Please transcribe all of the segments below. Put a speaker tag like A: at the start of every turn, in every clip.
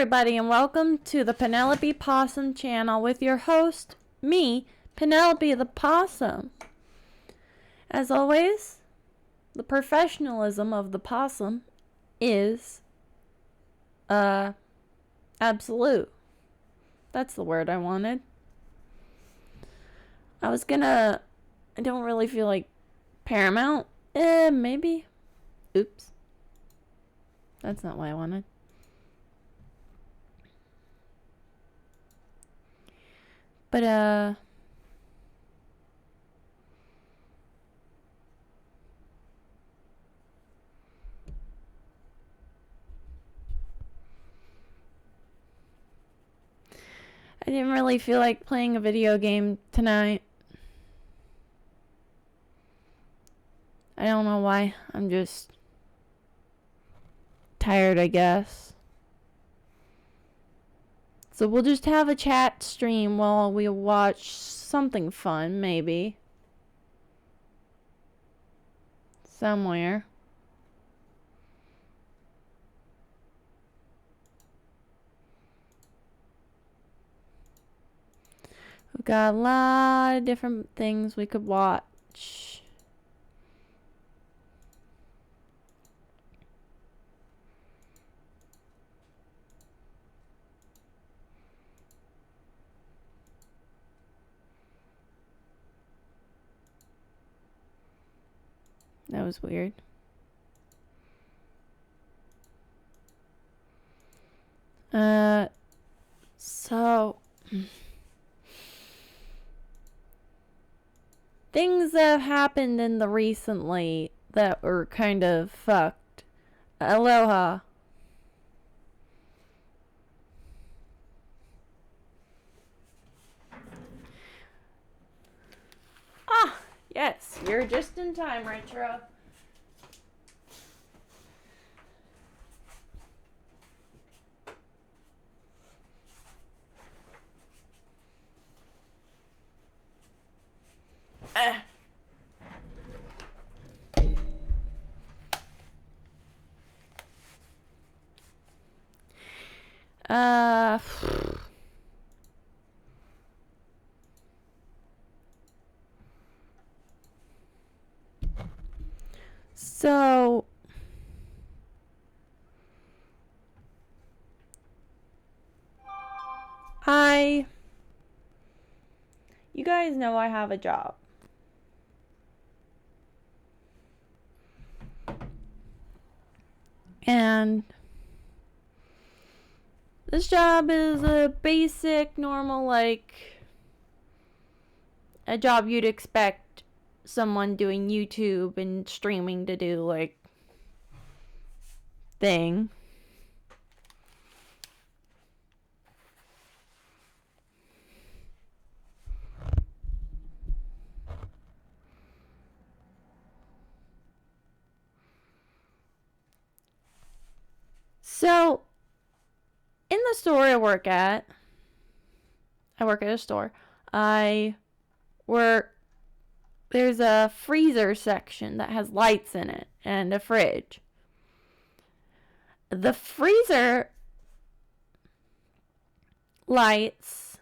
A: everybody, and welcome to the Penelope Possum channel with your host, me, Penelope the Possum. As always, the professionalism of the possum is absolute. That's the word I wanted. I don't really feel like Paramount. Maybe. Oops. That's not what I wanted. But, I didn't really feel like playing a video game tonight. I don't know why. I'm just tired, I guess. So we'll just have a chat stream while we watch something fun, maybe. Somewhere. We've got a lot of different things we could watch. That was weird. So things that have happened in the recently that were kind of fucked. Aloha. Ah, yes, you're just in time, Retro. So you guys know I have a job. And this job is a basic, normal, like, a job you'd expect someone doing YouTube and streaming to do, like, thing. So, in the store I work at a store. There's a freezer section that has lights in it and a fridge. The freezer lights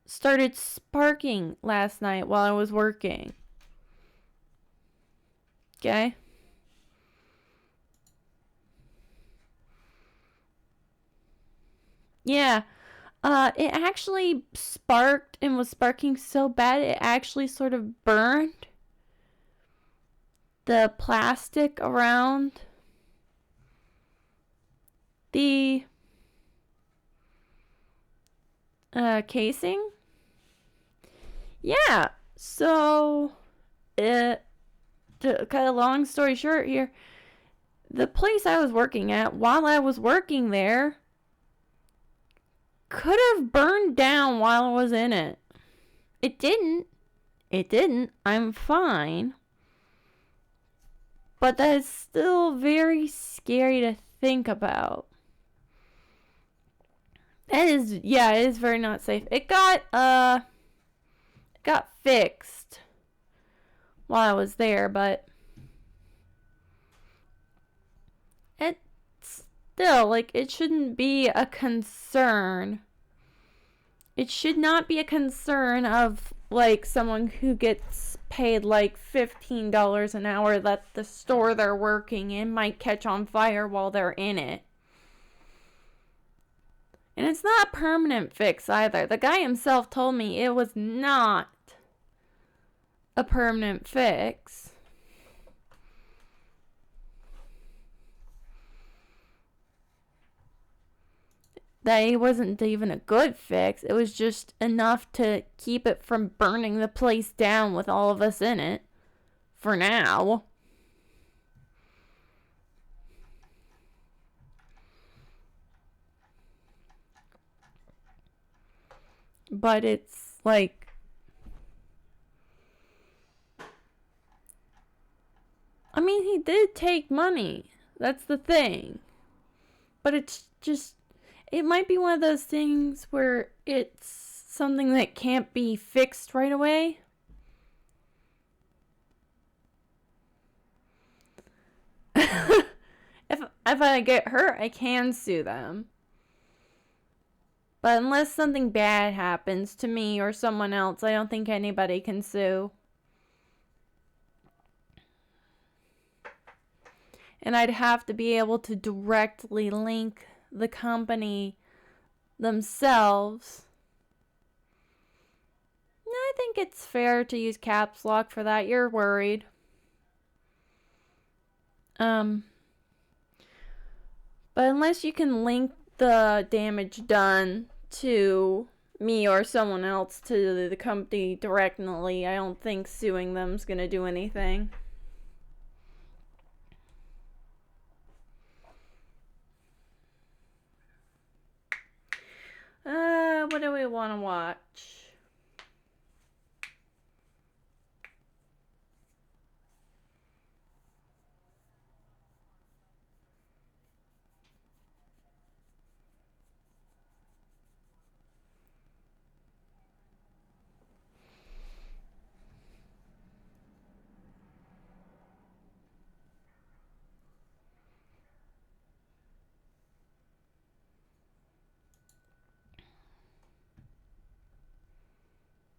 A: started sparking last night while I was working. Okay? Yeah. It actually sparked and was sparking so bad it actually sort of burned the plastic around the casing. Yeah. So, to cut a long story short here, the place I was working at, while I was working there, could have burned down while I was in it. It didn't. I'm fine. But that is still very scary to think about. It is very not safe. It got fixed while I was there, but still, like, it shouldn't be a concern. It should not be a concern of, like, someone who gets paid, like, $15 an hour that the store they're working in might catch on fire while they're in it. And it's not a permanent fix either. The guy himself told me it was not a permanent fix. That it wasn't even a good fix. It was just enough to keep it from burning the place down with all of us in it. For now. But it's like... I mean, he did take money. That's the thing. But it's just... It might be one of those things where it's something that can't be fixed right away. If I get hurt, I can sue them. But unless something bad happens to me or someone else, I don't think anybody can sue. And I'd have to be able to directly link the company themselves. I think it's fair to use caps lock for that. You're worried. But unless you can link the damage done to me or someone else to the company directly, I don't think suing them's gonna do anything. What do we want to watch?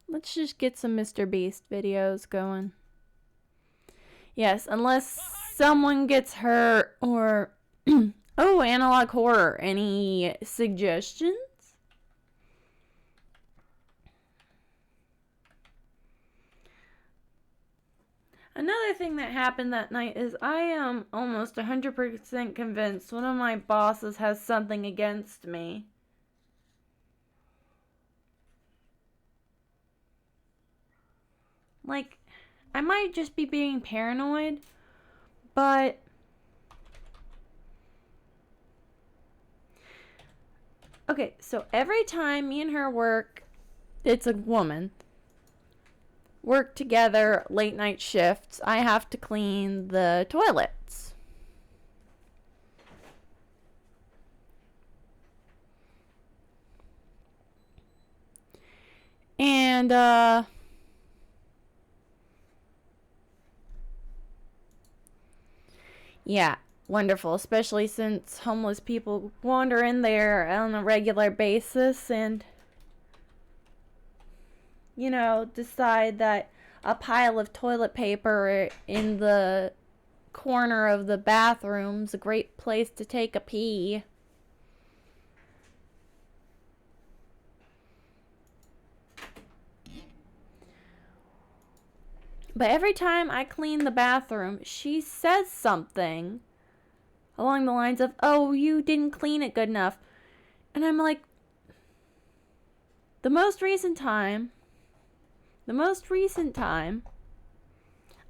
A: Let's just get some Mr. Beast videos going. Yes, unless someone gets hurt or... Oh, analog horror. Any suggestions? Another thing that happened that night is I am almost 100% convinced one of my bosses has something against me. Like, I might just be being paranoid, but... Okay, so every time me and her work, it's a woman, work together late night shifts, I have to clean the toilets. And, yeah, wonderful, especially since homeless people wander in there on a regular basis and, you know, decide that a pile of toilet paper in the corner of the bathroom's a great place to take a pee. But every time I clean the bathroom, she says something along the lines of, "Oh, you didn't clean it good enough." And I'm like, the most recent time,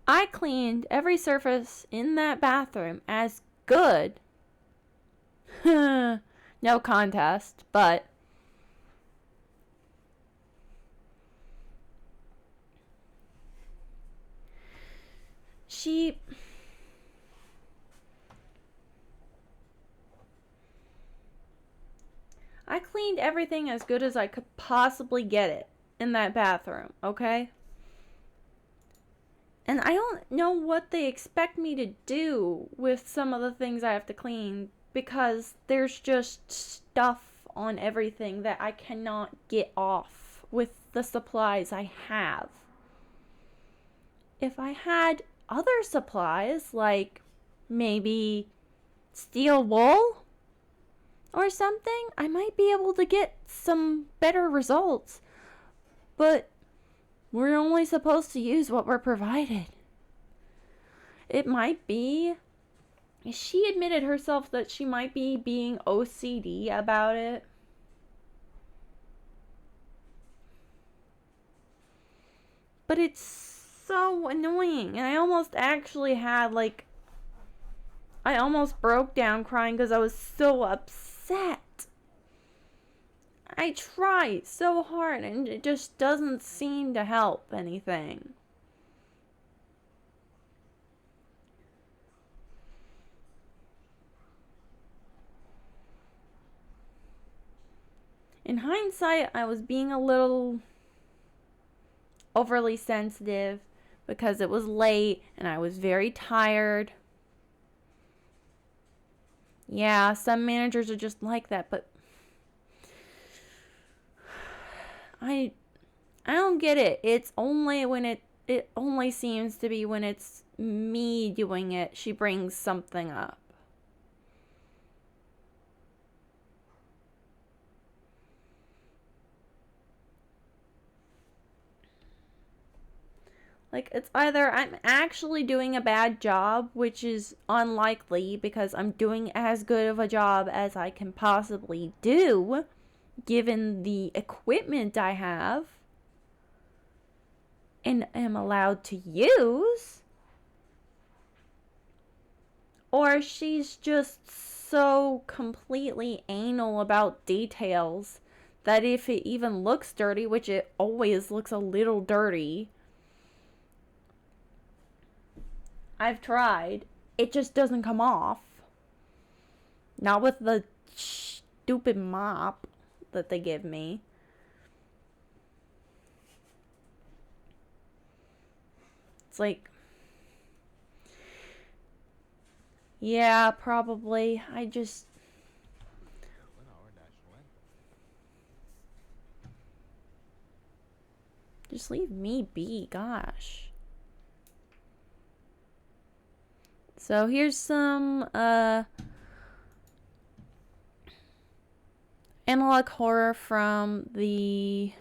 A: I cleaned every surface in that bathroom as good. No contest, but I cleaned everything as good as I could possibly get it in that bathroom, okay? And I don't know what they expect me to do with some of the things I have to clean because there's just stuff on everything that I cannot get off with the supplies I have. If I had other supplies, like maybe steel wool or something, I might be able to get some better results. But we're only supposed to use what we're provided. It might be. She admitted herself that she might be being OCD about it. But it's so annoying. And I almost actually had, I almost broke down crying because I was so upset. I try so hard and it just doesn't seem to help anything. In hindsight, I was being a little overly sensitive because it was late and I was very tired. Yeah, some managers are just like that, but I don't get it. It's only when it only seems to be when it's me doing it, she brings something up. Like, it's either I'm actually doing a bad job, which is unlikely because I'm doing as good of a job as I can possibly do, given the equipment I have and am allowed to use. Or she's just so completely anal about details that if it even looks dirty, which it always looks a little dirty, I've tried, it just doesn't come off. Not with the stupid mop that they give me. It's like, yeah, probably. Just leave me be, gosh. So here's some analog horror from the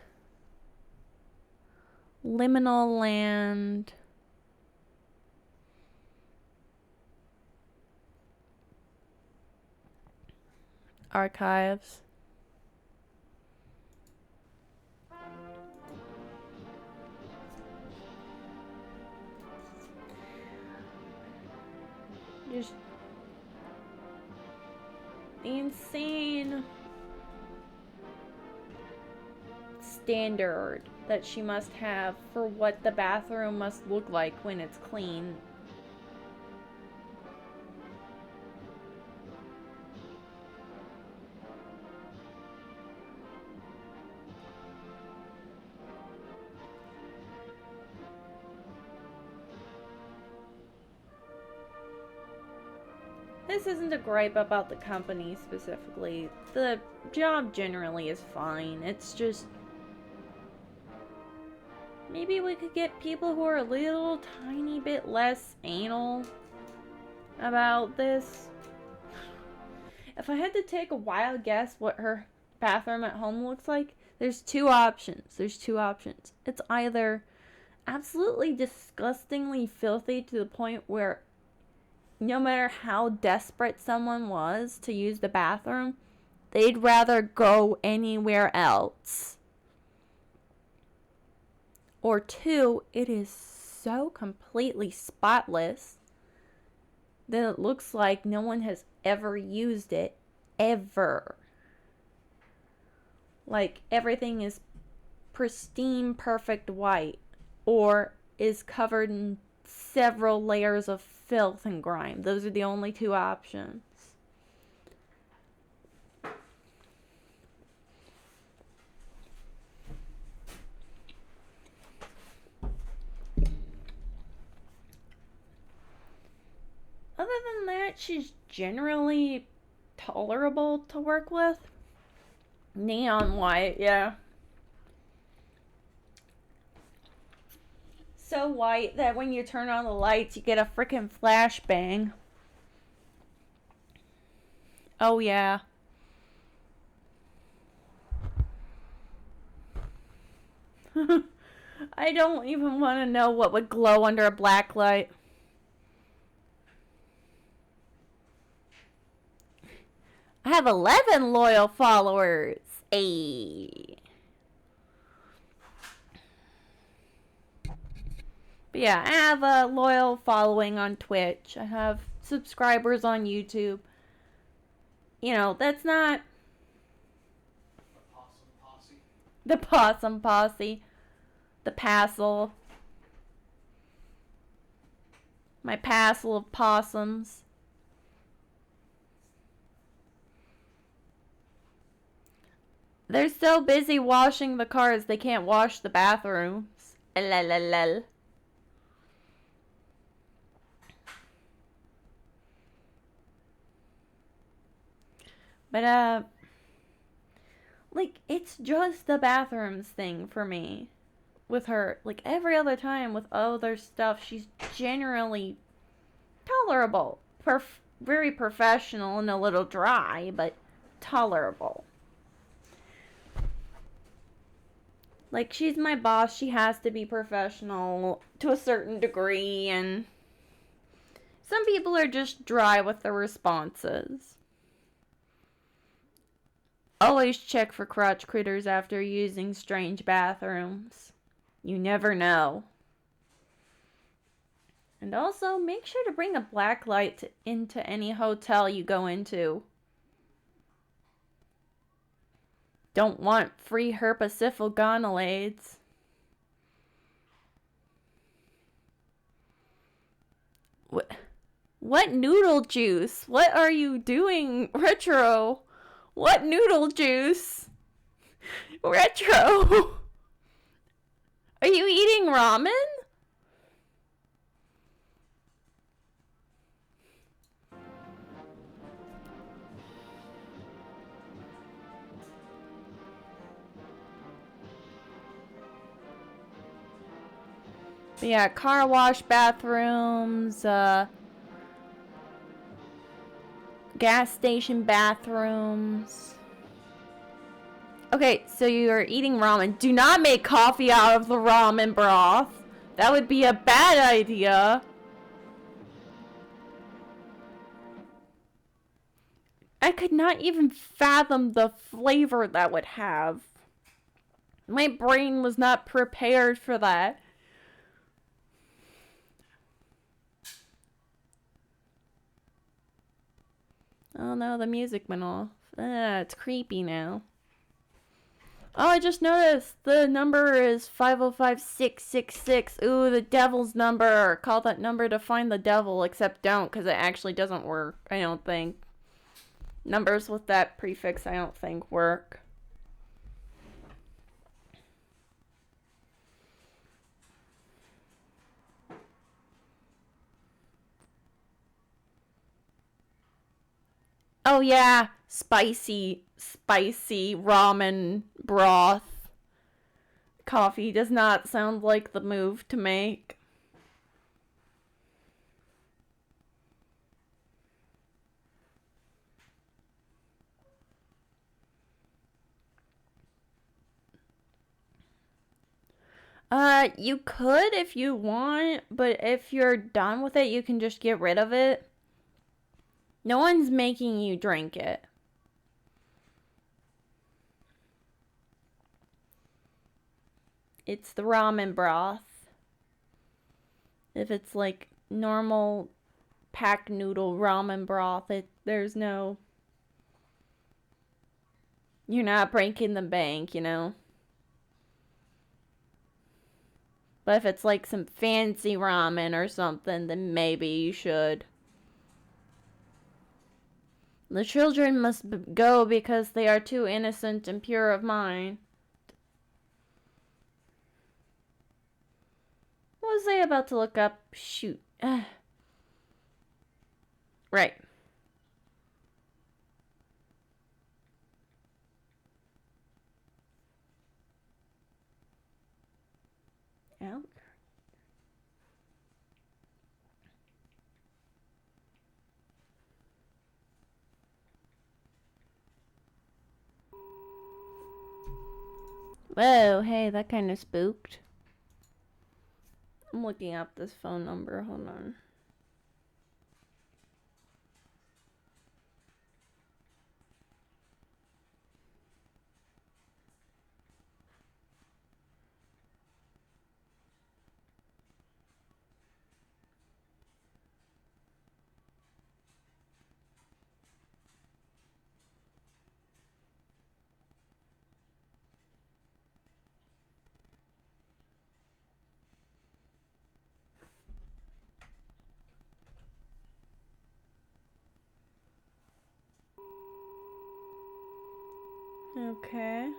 A: Liminal Land archives. Just the insane standard that she must have for what the bathroom must look like when it's clean. This isn't a gripe about the company specifically. The job generally is fine. It's just, maybe we could get people who are a little tiny bit less anal about this. If I had to take a wild guess what her bathroom at home looks like, there's two options. It's either absolutely disgustingly filthy to the point where no matter how desperate someone was to use the bathroom, they'd rather go anywhere else. Or two, it is so completely spotless that it looks like no one has ever used it, ever. Like, everything is pristine, perfect white, or is covered in several layers of filth and grime. Those are the only two options. Other than that, she's generally tolerable to work with. Neon white, yeah. So white that when you turn on the lights, you get a freaking flashbang. Oh, yeah. I don't even want to know what would glow under a black light. I have 11 loyal followers. Ayy. But yeah, I have a loyal following on Twitch. I have subscribers on YouTube. You know, that's not... The Possum Posse. The Passel. My passel of possums. They're so busy washing the cars, they can't wash the bathrooms. LLLL. But, like, it's just the bathrooms thing for me. With her, like, every other time with other stuff, she's generally tolerable. Very professional and a little dry, but tolerable. Like, she's my boss, she has to be professional to a certain degree, and some people are just dry with their responses. Always check for crotch critters after using strange bathrooms. You never know. And also, make sure to bring a black light into any hotel you go into. Don't want free herpasyphil gonolades. What noodle juice? What are you doing, Retro? What noodle juice? Retro! Are you eating ramen? But yeah, car wash bathrooms, gas station bathrooms. Okay, so you're eating ramen. Do not make coffee out of the ramen broth. That would be a bad idea. I could not even fathom the flavor that would have. My brain was not prepared for that. Oh no, the music went off. It's creepy now. Oh, I just noticed the number is 505666. Ooh, the devil's number. Call that number to find the devil, except don't, because it actually doesn't work, I don't think. Numbers with that prefix, I don't think, work. Oh yeah, spicy ramen broth. Coffee does not sound like the move to make. You could if you want, but if you're done with it, you can just get rid of it. No one's making you drink it. It's the ramen broth. If it's like normal pack noodle ramen broth, there's no... You're not breaking the bank, you know? But if it's like some fancy ramen or something, then maybe you should. The children must go because they are too innocent and pure of mind. What was I about to look up? Shoot. Right. Out. Whoa, hey, that kind of spooked. I'm looking up this phone number. Hold on. Okay.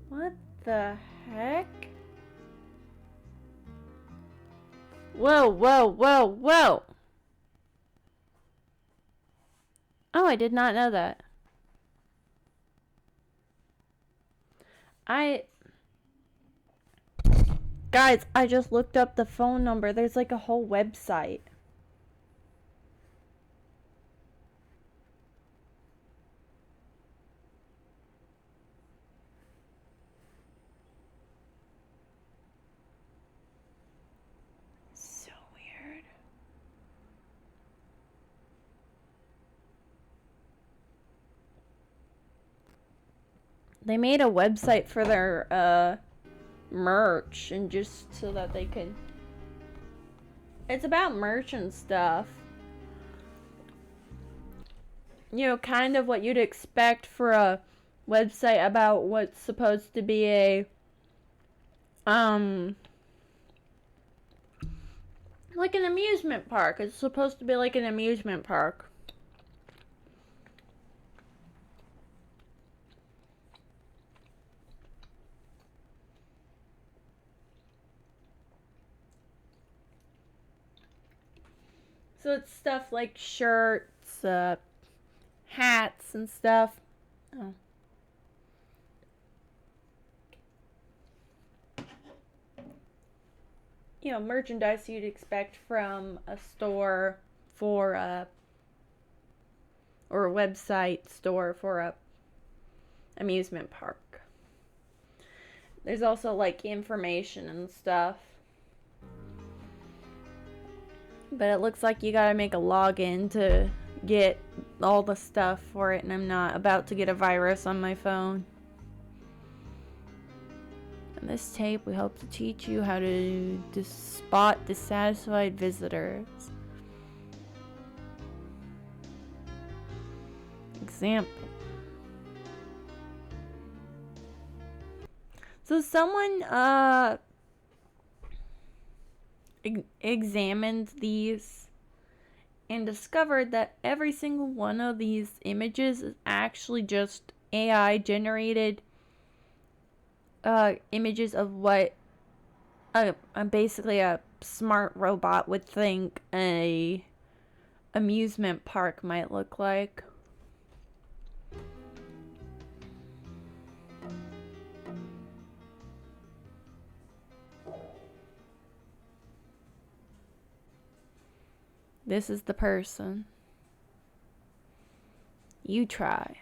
A: What the heck? Whoa, whoa, whoa, whoa! Oh, I did not know that. Guys, I just looked up the phone number. There's like a whole website. So weird. They made a website for their merch, and just so that they could. It's about merch and stuff. You know, kind of what you'd expect for a website about what's supposed to be a like an amusement park. It's supposed to be like an amusement park. So it's stuff like shirts, hats and stuff. Oh. You know, merchandise you'd expect from a store for a, or a website store for a amusement park. There's also like information and stuff. But it looks like you gotta make a login to get all the stuff for it, and I'm not about to get a virus on my phone. In this tape, we hope to teach you how to spot dissatisfied visitors. Example. So someone examined these and discovered that every single one of these images is actually just AI generated images of what basically a smart robot would think a amusement park might look like. This is the person. You try.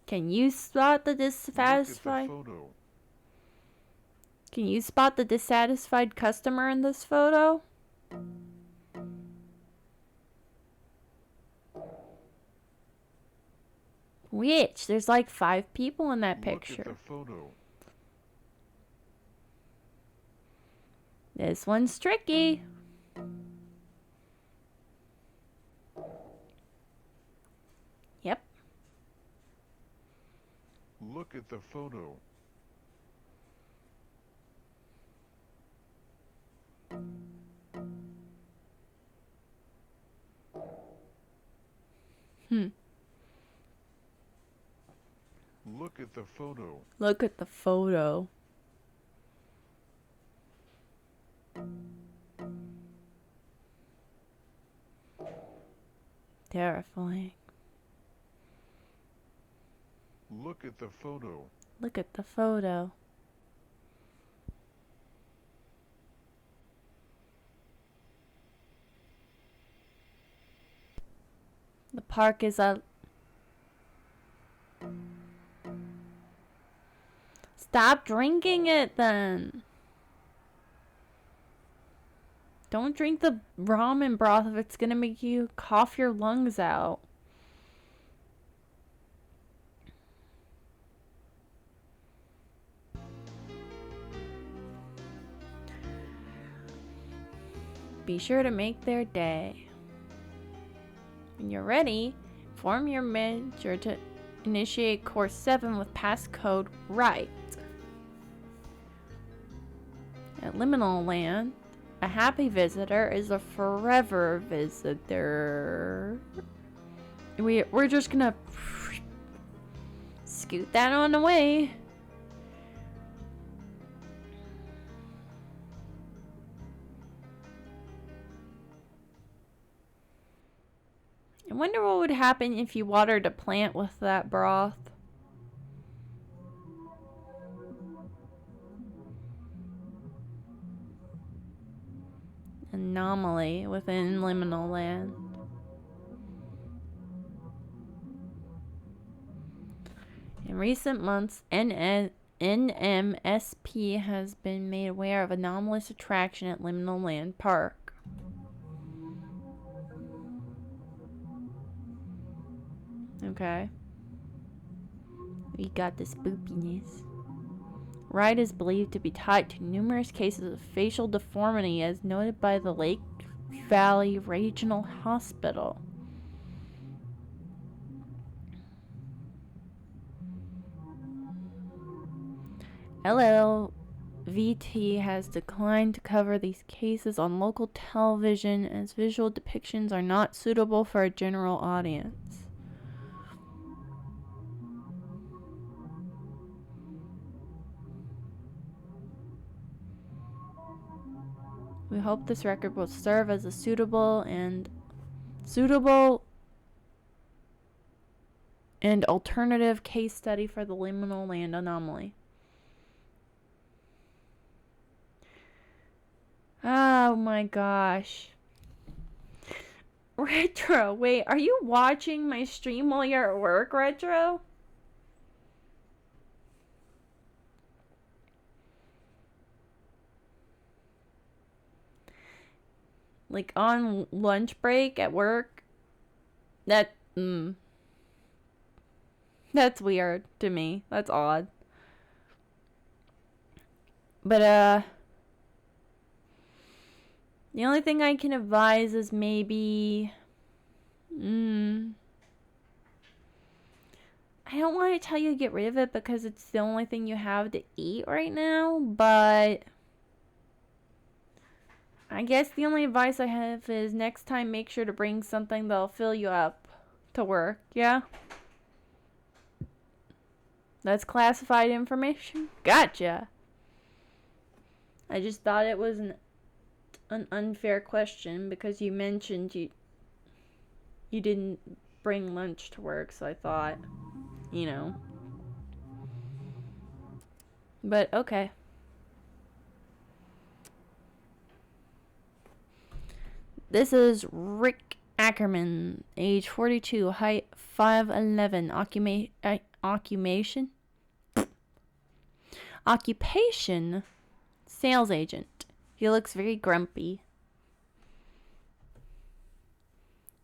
A: Can you spot the dissatisfied? Can you spot the dissatisfied customer in this photo? Which? There's like 5 people in that picture.
B: Look at the photo.
A: This one's tricky. Yep.
B: Look at the photo. Look at the photo.
A: Look at the photo. Terrifying.
B: Look at the photo.
A: Look at the photo. The park is a... Stop drinking it then. Don't drink the ramen broth if it's gonna make you cough your lungs out. Be sure to make their day. When you're ready, inform your manager to initiate course 7 with passcode right. At Liminal Land, a happy visitor is a forever visitor. We're just gonna scoot that on away. I wonder what would happen if you watered a plant with that broth. Anomaly within Liminal Land. In recent months, NMSP has been made aware of anomalous attraction at Liminal Land Park. Okay. We got the spoopiness. Ride is believed to be tied to numerous cases of facial deformity as noted by the Lake Valley Regional Hospital. LLVT has declined to cover these cases on local television as visual depictions are not suitable for a general audience. We hope this record will serve as a suitable and alternative case study for the Liminal Land anomaly. Oh my gosh. Retro, wait, are you watching my stream while you're at work, Retro? Like on lunch break at work? That's weird to me. That's odd. But the only thing I can advise is maybe I don't want to tell you to get rid of it because it's the only thing you have to eat right now, but I guess the only advice I have is next time make sure to bring something that'll fill you up to work, yeah? That's classified information? Gotcha! I just thought it was an unfair question because you mentioned you didn't bring lunch to work, so I thought, you know. But okay. This is Rick Ackerman, age 42, height 5'11", occupation, sales agent. He looks very grumpy.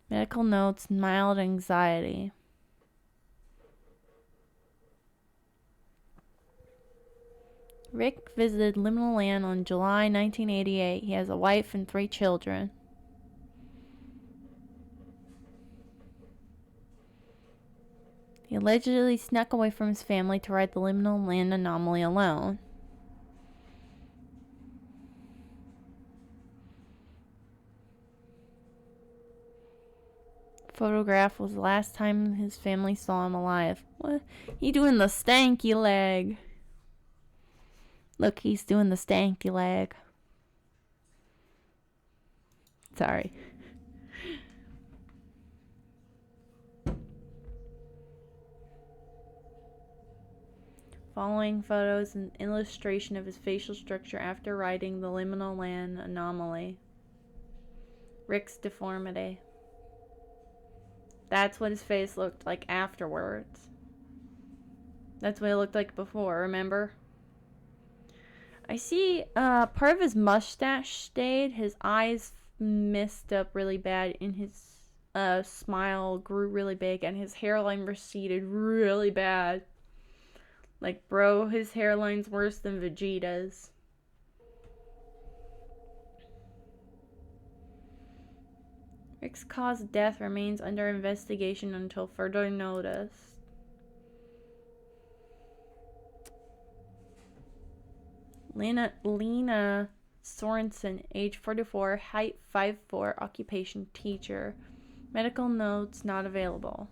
A: Medical notes, mild anxiety. Rick visited Liminal Land on July 1988. He has a wife and 3 children. He allegedly snuck away from his family to ride the Liminal Land anomaly alone. photograph was the last time his family saw him alive. What? He doing the stanky leg. Look, he's doing the stanky leg. Sorry. Following photos an illustration of his facial structure after writing the liminal land anomaly. Rick's deformity. That's what his face looked like afterwards. That's what it looked like before, remember? I see part of his mustache stayed. His eyes messed up really bad, and his smile grew really big, and his hairline receded really bad. Like, bro, his hairline's worse than Vegeta's. Rick's cause of death remains under investigation until further notice. Lena Sorensen, age 44, height 5'4", occupation teacher. Medical notes not available.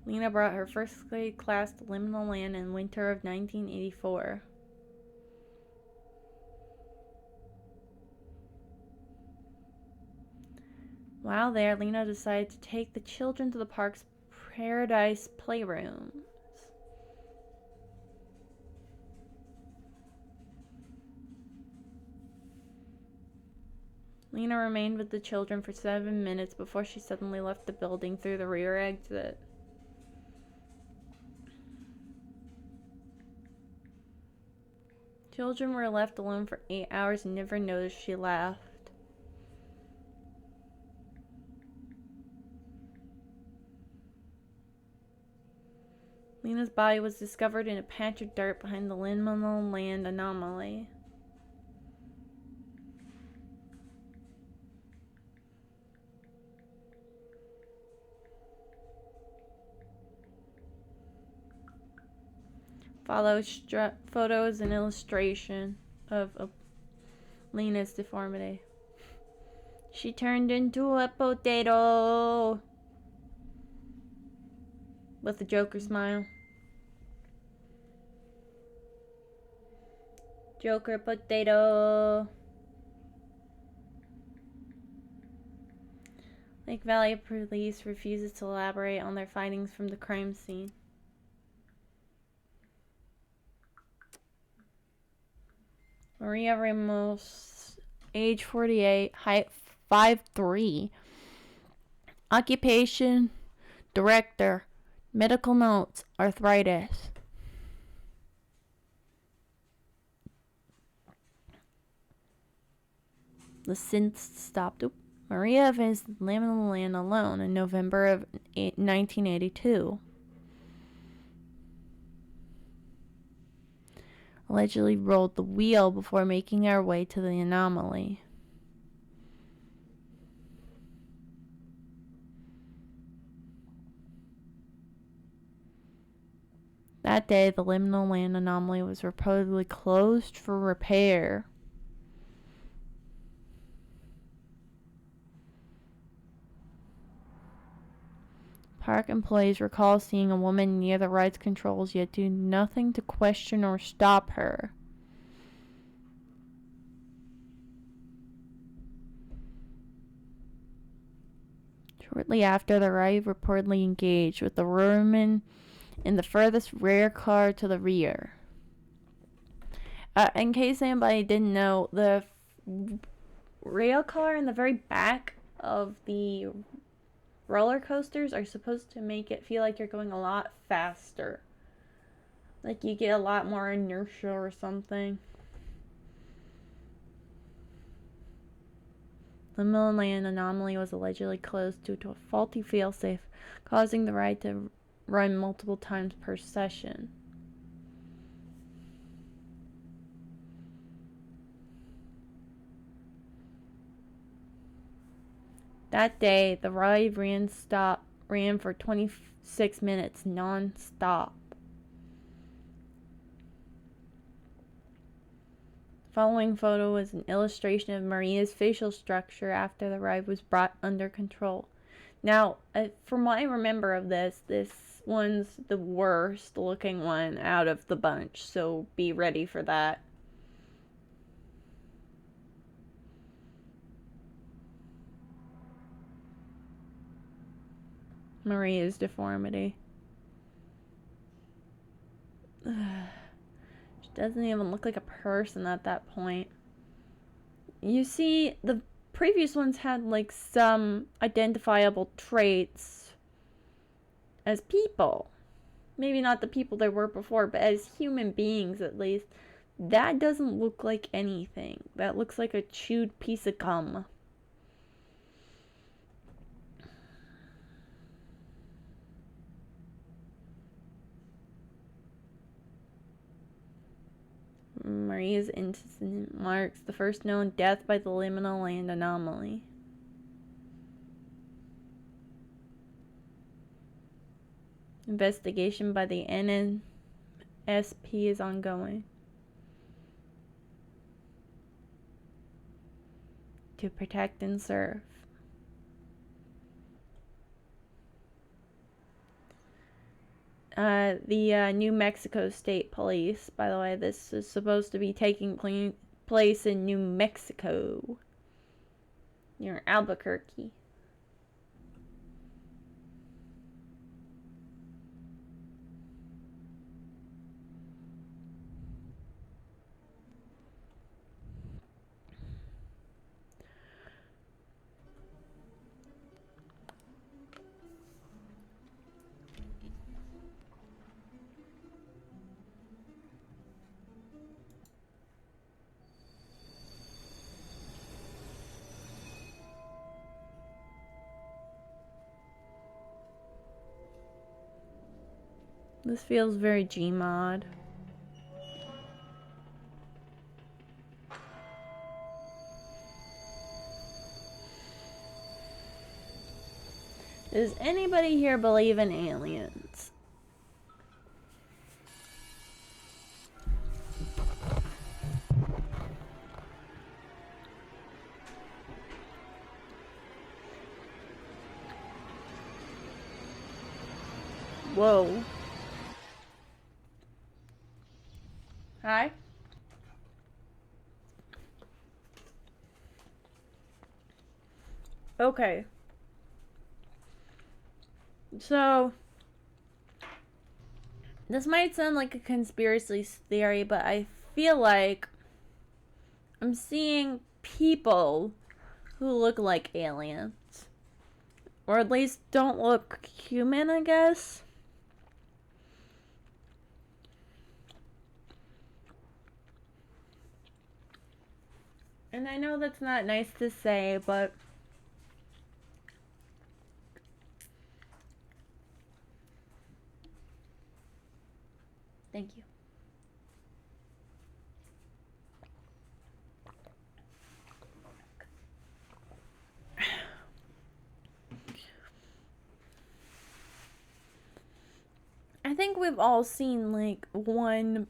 A: Lena brought her first grade class to liminal land in winter of 1984. While there, Lena decided to take the children to the park's Paradise Playrooms. Lena remained with the children for 7 minutes before she suddenly left the building through the rear exit. Children were left alone for 8 hours and never noticed she left. Lena's body was discovered in a patch of dirt behind the liminal land anomaly. Follows photos and illustration of Lena's deformity. She turned into a potato with a Joker smile. Joker potato. Lake Valley police refuses to elaborate on their findings from the crime scene. Maria Ramos, age 48, height 5'3", occupation director, medical notes, arthritis. The synth stopped. Maria visited liminal land alone in November of 1982. Allegedly rolled the wheel before making our way to the anomaly. That day, the liminal land anomaly was reportedly closed for repair. Park employees recall seeing a woman near the ride's controls, yet do nothing to question or stop her. Shortly after, the ride reportedly engaged, with the woman in the furthest rear car to the rear. In case anybody didn't know, the rail car in the very back of the roller coasters are supposed to make it feel like you're going a lot faster. Like you get a lot more inertia or something. The liminal land anomaly was allegedly closed due to a faulty failsafe, causing the ride to run multiple times per session. That day, the ride ran for 26 minutes non-stop. Following photo is an illustration of Maria's facial structure after the ride was brought under control. Now, from what I remember of this one's the worst looking one out of the bunch, so be ready for that. Maria's deformity. She doesn't even look like a person at that point. You see, the previous ones had like some identifiable traits as people. Maybe not the people they were before, but as human beings at least. That doesn't look like anything. That looks like a chewed piece of gum. Maria's incident marks the first known death by the liminal land anomaly. Investigation by the NNSP is ongoing. To protect and serve. The New Mexico State Police, by the way, this is supposed to be taking place in New Mexico, near Albuquerque. This feels very Gmod. Does anybody here believe in aliens? Whoa. Hi. Okay. So, this might sound like a conspiracy theory, but I feel like I'm seeing people who look like aliens. Or at least don't look human, I guess. And I know that's not nice to say, but thank you. I think we've all seen like one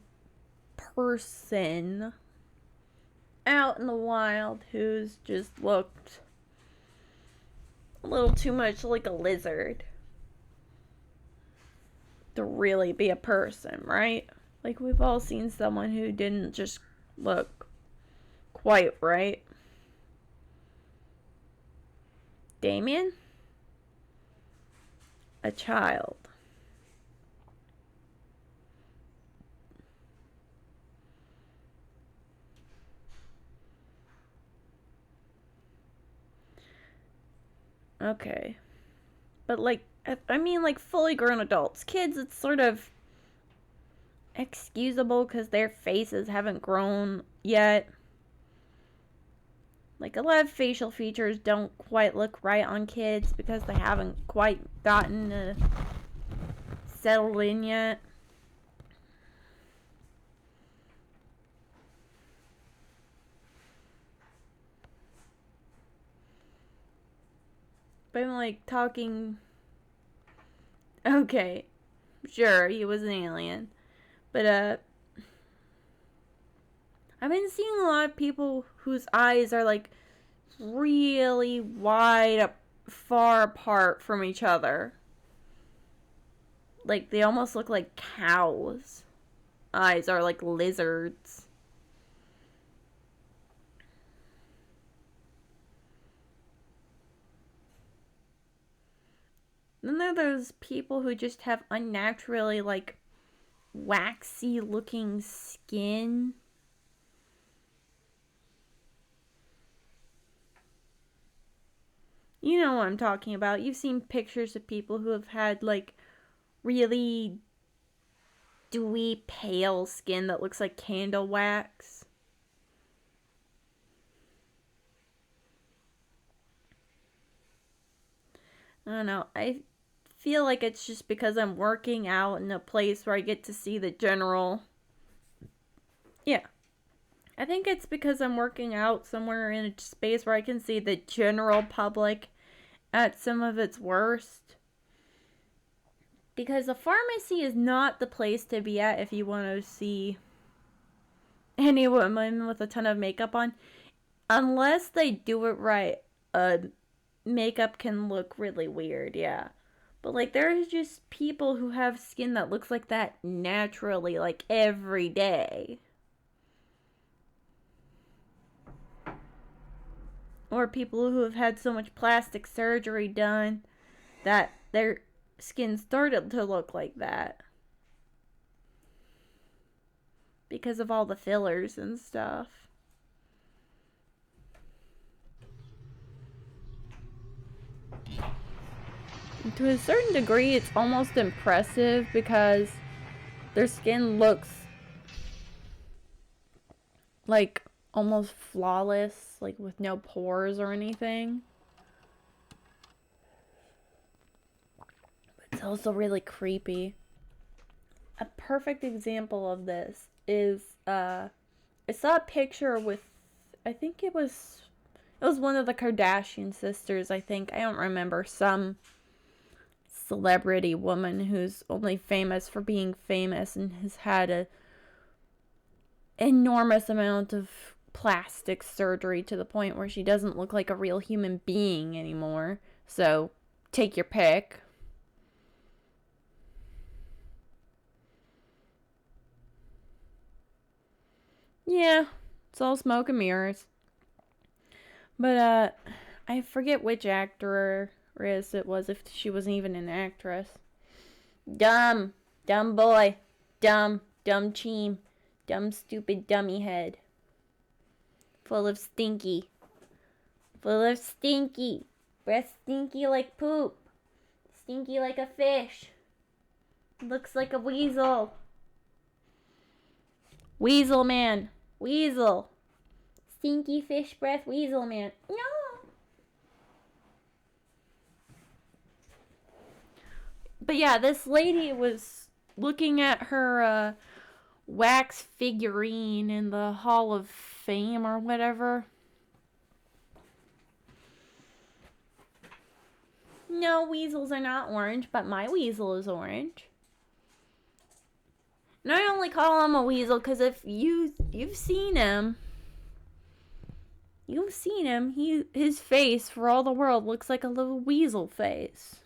A: person out in the wild who's just looked a little too much like a lizard to really be a person, right? Like, we've all seen someone who didn't just look quite right. Damien? A child. Okay. But, like, I mean, like, fully grown adults. Kids, it's sort of excusable because their faces haven't grown yet. Like, a lot of facial features don't quite look right on kids because they haven't quite gotten settled in yet. But I'm like talking. Okay, sure, he was an alien. But, I've been seeing a lot of people whose eyes are like really wide, far apart from each other. Like they almost look like cows. Eyes are like lizards. Then there are those people who just have unnaturally like waxy looking skin. You know what I'm talking about. You've seen pictures of people who have had like really dewy pale skin that looks like candle wax. I don't know. I feel like it's just because I'm working out in a place where I get to see the general. Yeah. I think it's because I'm working out somewhere in a space where I can see the general public at some of its worst. Because the pharmacy is not the place to be at if you want to see any woman with a ton of makeup on. Unless they do it right, makeup can look really weird, yeah. But like there's just people who have skin that looks like that naturally, like every day. Or people who have had so much plastic surgery done that their skin started to look like that. Because of all the fillers and stuff. And to a certain degree, it's almost impressive because their skin looks like almost flawless, like with no pores or anything. But it's also really creepy. A perfect example of this is I saw a picture with, I think it was one of the Kardashian sisters, I think. I don't remember. Some celebrity woman who's only famous for being famous and has had a enormous amount of plastic surgery to the point where she doesn't look like a real human being anymore. So, take your pick. Yeah, it's all smoke and mirrors. But, I forget which actress it was, if she wasn't even an actress. Dumb boy. Dumb cheem. Dumb, stupid dummy head. Full of stinky. Breath stinky like poop. Stinky like a fish. Looks like a weasel. Weasel man. Weasel. Stinky fish breath weasel man. No. But yeah, this lady was looking at her wax figurine in the Hall of Fame or whatever. No, weasels are not orange, but my weasel is orange. And I only call him a weasel because if you've seen him, his face, for all the world, looks like a little weasel face.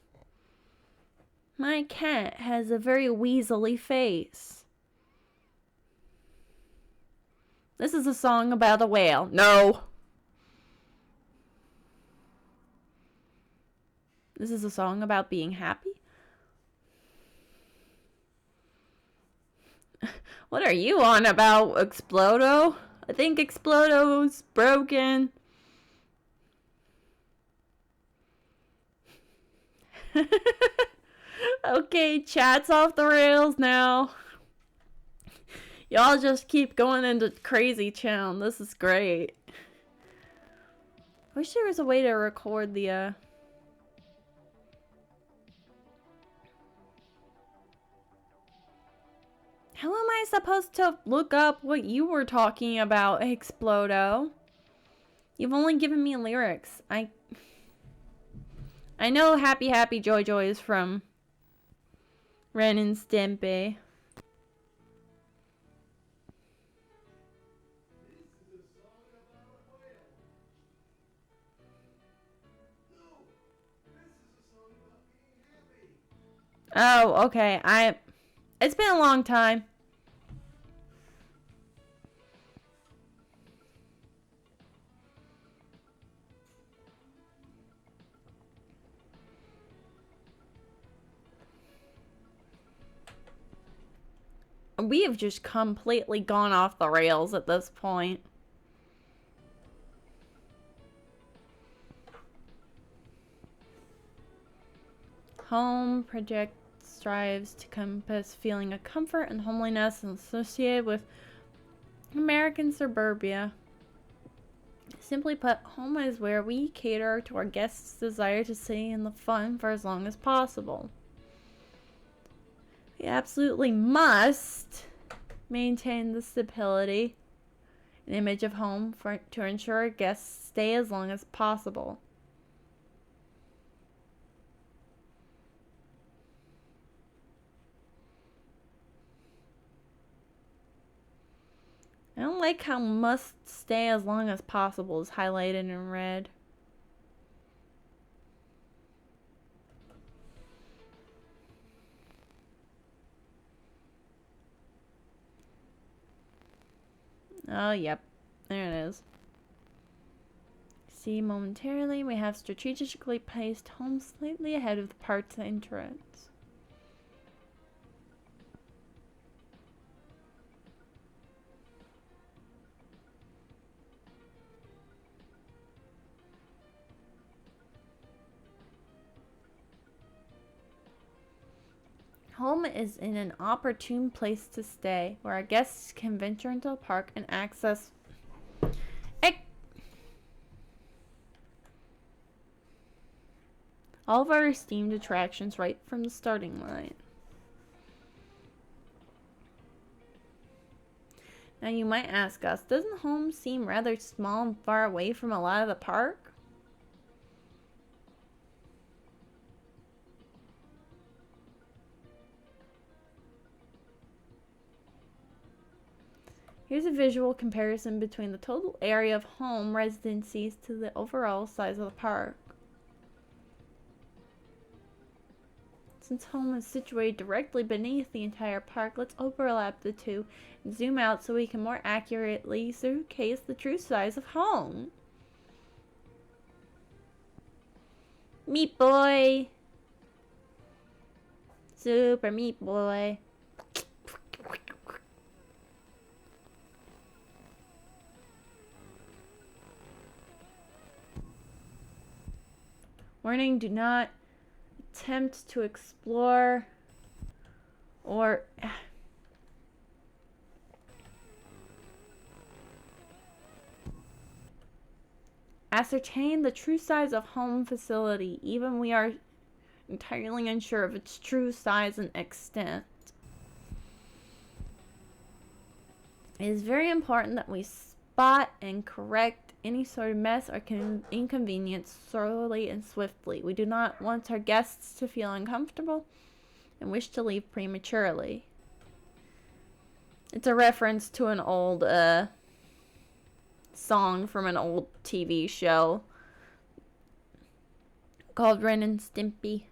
A: My cat has a very weaselly face. This is a song about a whale. No. This is a song about being happy. What are you on about, Explodo? I think Explodo's broken. Okay, chat's off the rails now. Y'all just keep going into crazy town. This is great. I wish there was a way to record the, How am I supposed to look up what you were talking about, Explodo? You've only given me lyrics. I know Happy Happy Joy Joy is from Ren and Stimpy. Oh, okay. It's been a long time. We have just completely gone off the rails at this point. Home project strives to compass feeling of comfort and homeliness associated with American suburbia. Simply put, home is where we cater to our guests' desire to stay in the fun for as long as possible. We absolutely must maintain the stability and image of home to ensure our guests stay as long as possible. I don't like how must stay as long as possible is highlighted in red. Oh, yep. There it is. See momentarily, we have strategically placed home slightly ahead of the park's entrance. Home is in an opportune place to stay, where our guests can venture into the park and access all of our esteemed attractions right from the starting line. Now you might ask us, doesn't home seem rather small and far away from a lot of the park? Here's a visual comparison between the total area of home residencies to the overall size of the park. Since home is situated directly beneath the entire park, let's overlap the two and zoom out so we can more accurately showcase the true size of home. Meat Boy! Super Meat Boy. Warning, do not attempt to explore or ascertain the true size of home facility, even we are entirely unsure of its true size and extent. It is very important that we spot and correct any sort of mess or inconvenience thoroughly and swiftly. We do not want our guests to feel uncomfortable and wish to leave prematurely. It's a reference to an old song from an old TV show called Ren and Stimpy.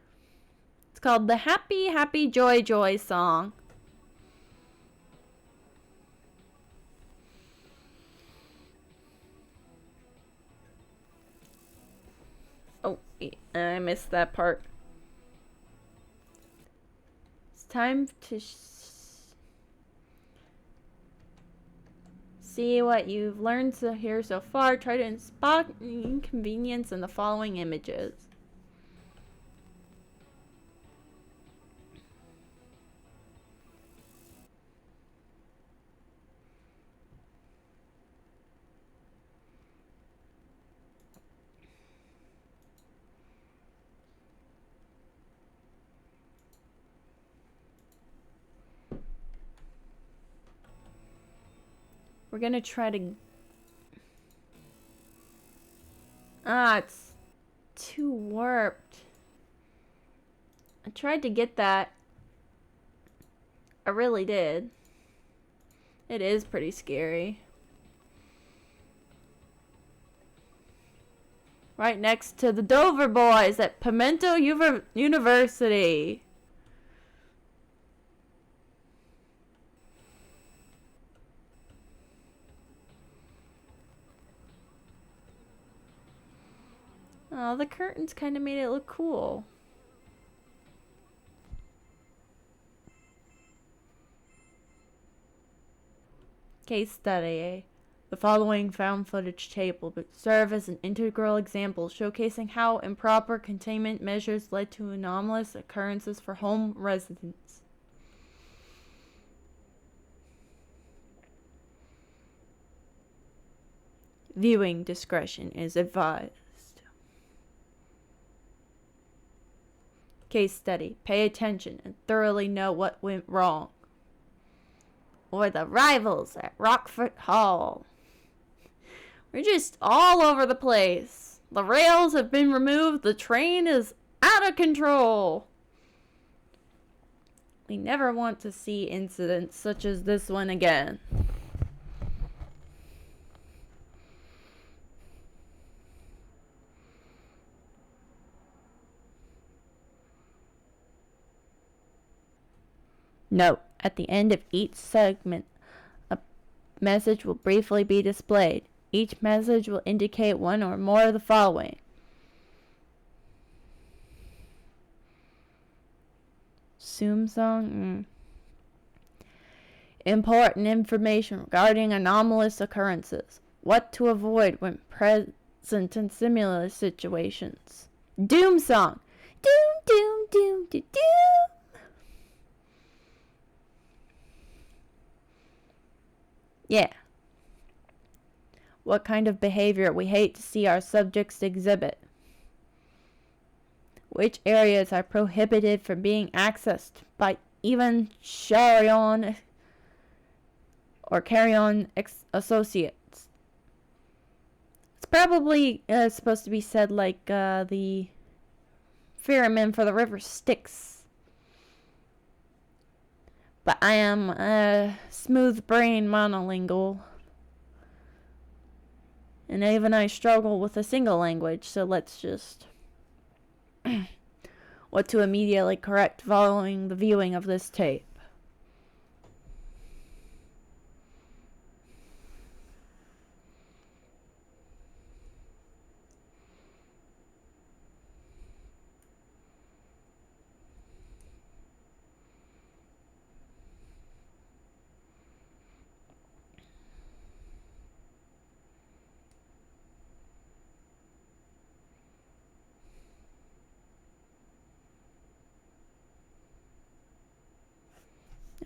A: It's called the Happy Happy Joy Joy song. Oh, I missed that part. It's time to see what you've learned here so far. Try to spot inconvenience in the following images. We're gonna try to... it's too warped. I tried to get that. I really did. It is pretty scary. Right next to the Dover Boys at Pimento University. Oh, the curtains kind of made it look cool. Case study. The following found footage tape will serve as an integral example showcasing how improper containment measures led to anomalous occurrences for home residents. Viewing discretion is advised. Case study. Pay attention and thoroughly know what went wrong. Or the rivals at Rockford Hall. We're just all over the place. The rails have been removed. The train is out of control. We never want to see incidents such as this one again. Note, at the end of each segment, a message will briefly be displayed. Each message will indicate one or more of the following. Zoom song? Important information regarding anomalous occurrences. What to avoid when present in similar situations. Doom song. Doom, doom, doom, doom, doom. Yeah. What kind of behavior we hate to see our subjects exhibit. Which areas are prohibited from being accessed by even carry-on associates. It's probably supposed to be said like the ferryman for the river Styx. But I am a smooth brain monolingual. And even I struggle with a single language, so let's just... what to immediately correct following the viewing of this tape.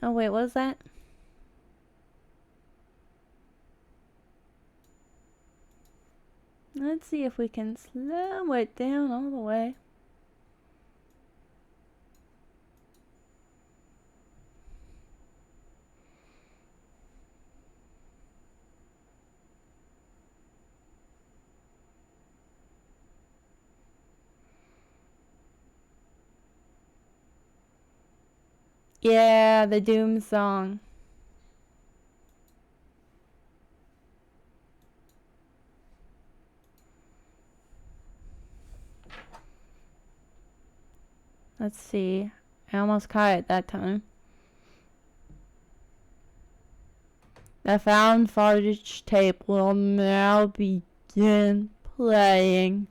A: Oh wait, what was that? Let's see if we can slow it down all the way. Yeah, the Doom song. Let's see. I almost caught it that time. The found footage tape will now begin playing.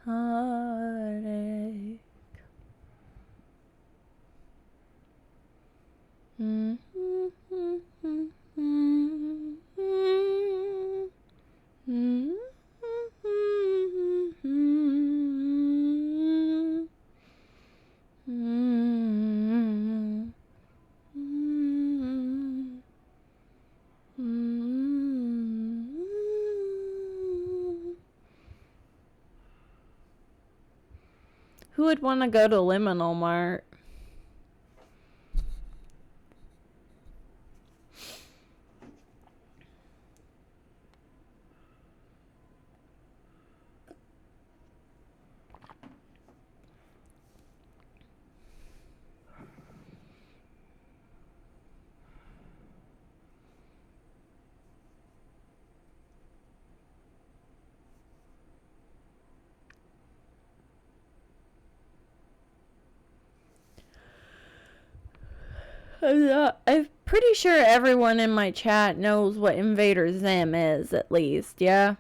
A: Heartache. Who would want to go to Liminal Mart? I'm pretty sure everyone in my chat knows what Invader Zim is, at least, yeah?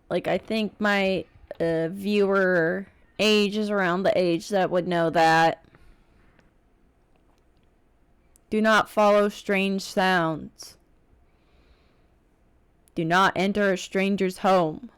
A: Like, I think my viewer age is around the age that would know that. Do not follow strange sounds. Do not enter a stranger's home.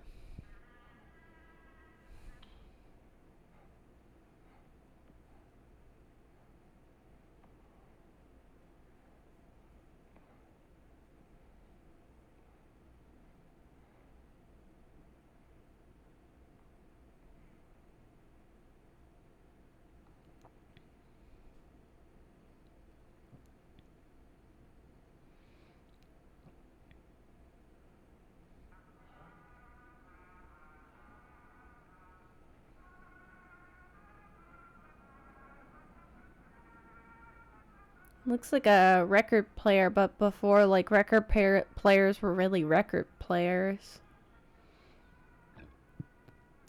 A: Looks like a record player, but before, like, record players were really record players.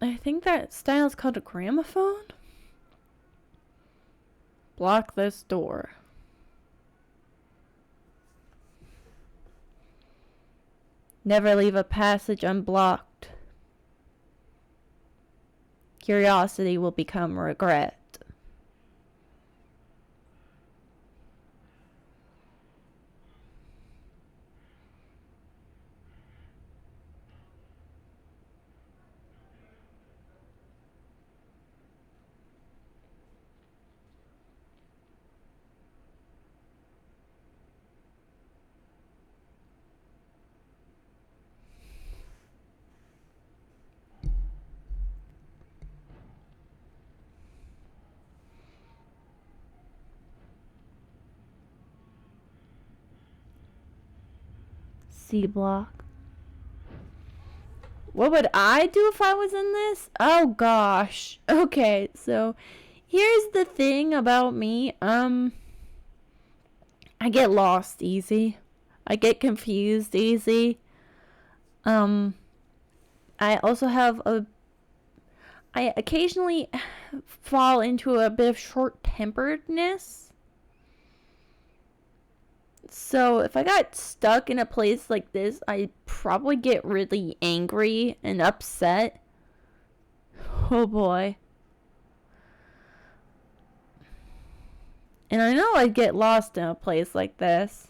A: I think that style is called a gramophone. Block this door. Never leave a passage unblocked. Curiosity will become regret. C block. What would I do if I was in this? Oh gosh. Okay, so here's the thing about me. I get lost easy. I get confused easy. I also have I occasionally fall into a bit of short-temperedness. So if I got stuck in a place like this, I'd probably get really angry and upset. Oh boy. And I know I'd get lost in a place like this.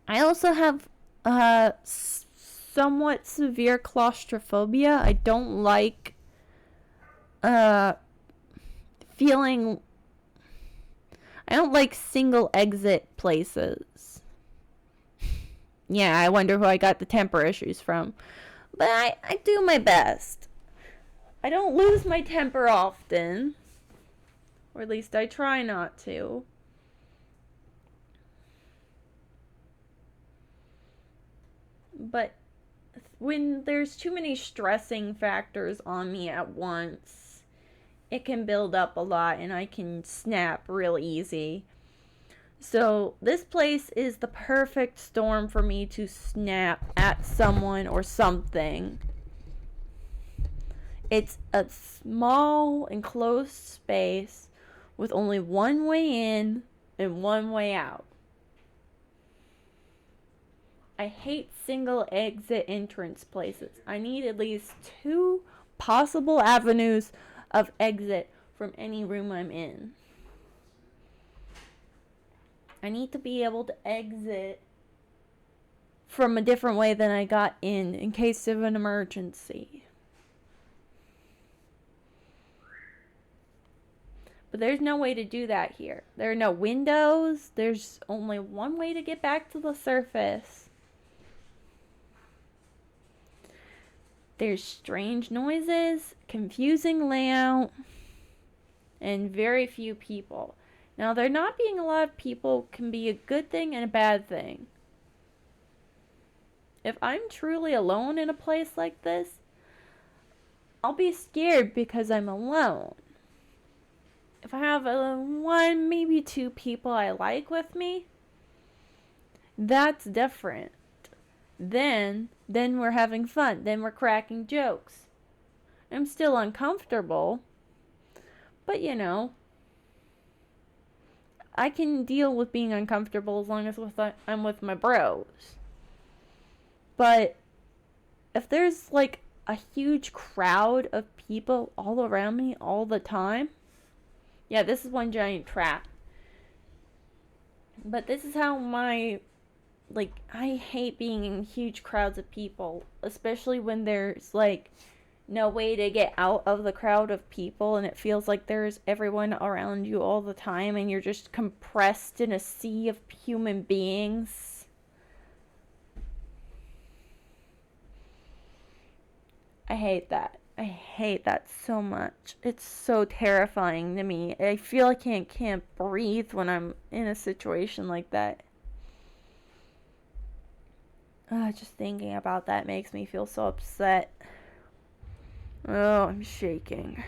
A: I also have somewhat severe claustrophobia. I don't like feeling... I don't like single exit places. Yeah, I wonder who I got the temper issues from. But I do my best. I don't lose my temper often. Or at least I try not to. But when there's too many stressing factors on me at once, it can build up a lot and I can snap real easy. So this place is the perfect storm for me to snap at someone or something. It's a small enclosed space with only one way in and one way out. I hate single exit entrance places. I need at least 2 possible avenues of exit from any room I'm in. I need to be able to exit from a different way than I got in case of an emergency. But there's no way to do that here. There are no windows. There's only one way to get back to the surface. There's strange noises, confusing layout, and very few people. Now, there not being a lot of people can be a good thing and a bad thing. If I'm truly alone in a place like this, I'll be scared because I'm alone. If I have 1, maybe 2 people I like with me, that's different. Then we're having fun. Then we're cracking jokes. I'm still uncomfortable, but you know, I can deal with being uncomfortable as long as I'm with my bros. But if there's like a huge crowd of people all around me all the time, yeah, this is one giant trap. But this is how I hate being in huge crowds of people, especially when there's like no way to get out of the crowd of people and it feels like there's everyone around you all the time and you're just compressed in a sea of human beings. I hate that. I hate that so much. It's so terrifying to me. I feel like I can't breathe when I'm in a situation like that. Just thinking about that makes me feel so upset. Oh, I'm shaking.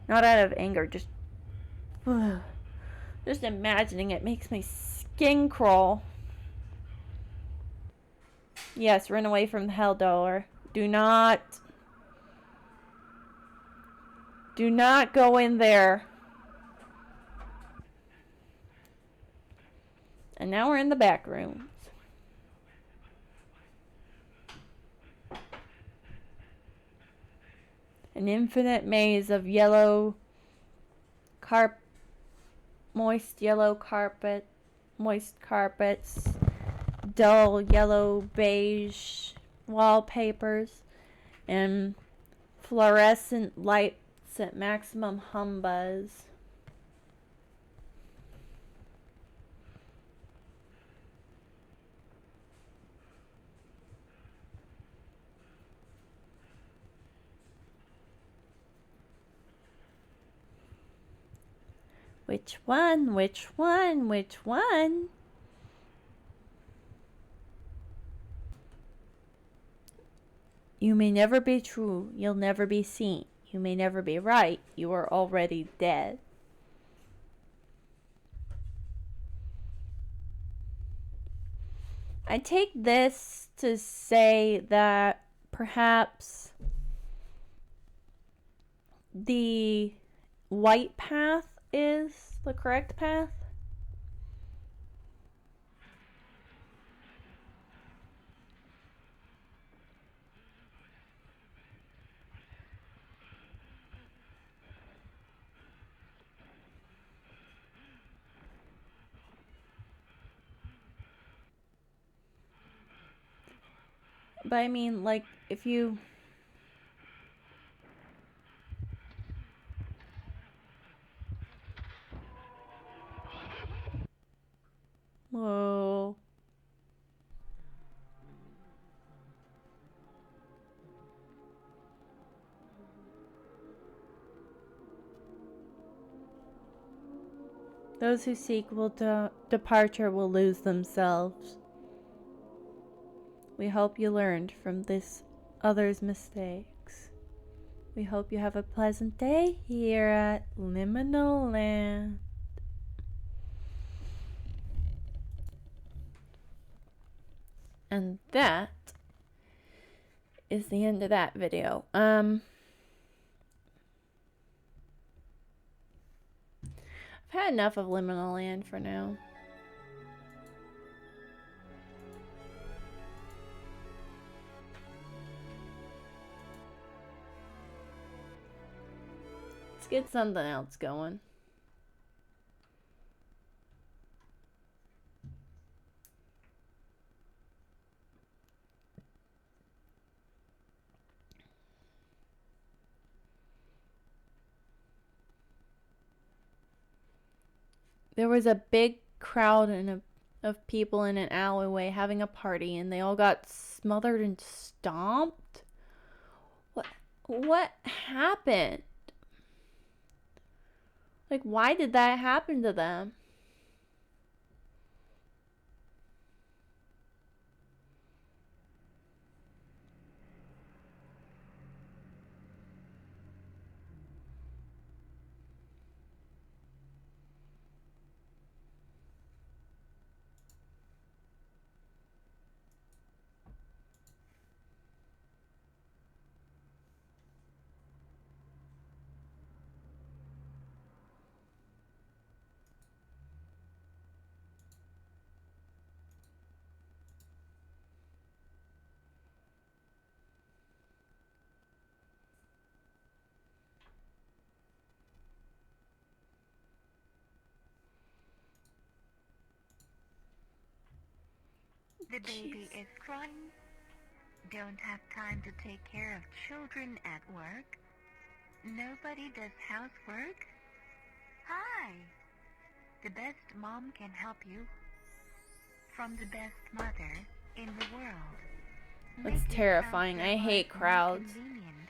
A: Not out of anger, just imagining it makes my skin crawl. Yes, run away from the hell door. Do not go in there. And now we're in the back rooms. An infinite maze of moist yellow carpets, dull yellow beige wallpapers, and fluorescent lights at maximum humbuzz. Which one? Which one? Which one? You may never be true. You'll never be seen. You may never be right. You are already dead. I take this to say that perhaps the white path is the correct path. But I mean, like, if you... Whoa. Those who seek departure will lose themselves. We hope you learned from this other's mistakes. We hope you have a pleasant day here at Liminal Land. And that is the end of that video. I've had enough of Liminal Land for now. Let's get something else going. There was a big crowd of people in an alleyway having a party, and they all got smothered and stomped. What happened? Like, why did that happen to them?
C: The baby is crying. Don't have time to take care of children at work. Nobody does housework. Hi! The best mom can help you. From the best mother in the world.
A: That's
C: Make your
A: terrifying.
C: child's
A: I hate
C: life more
A: crowds.
C: convenient.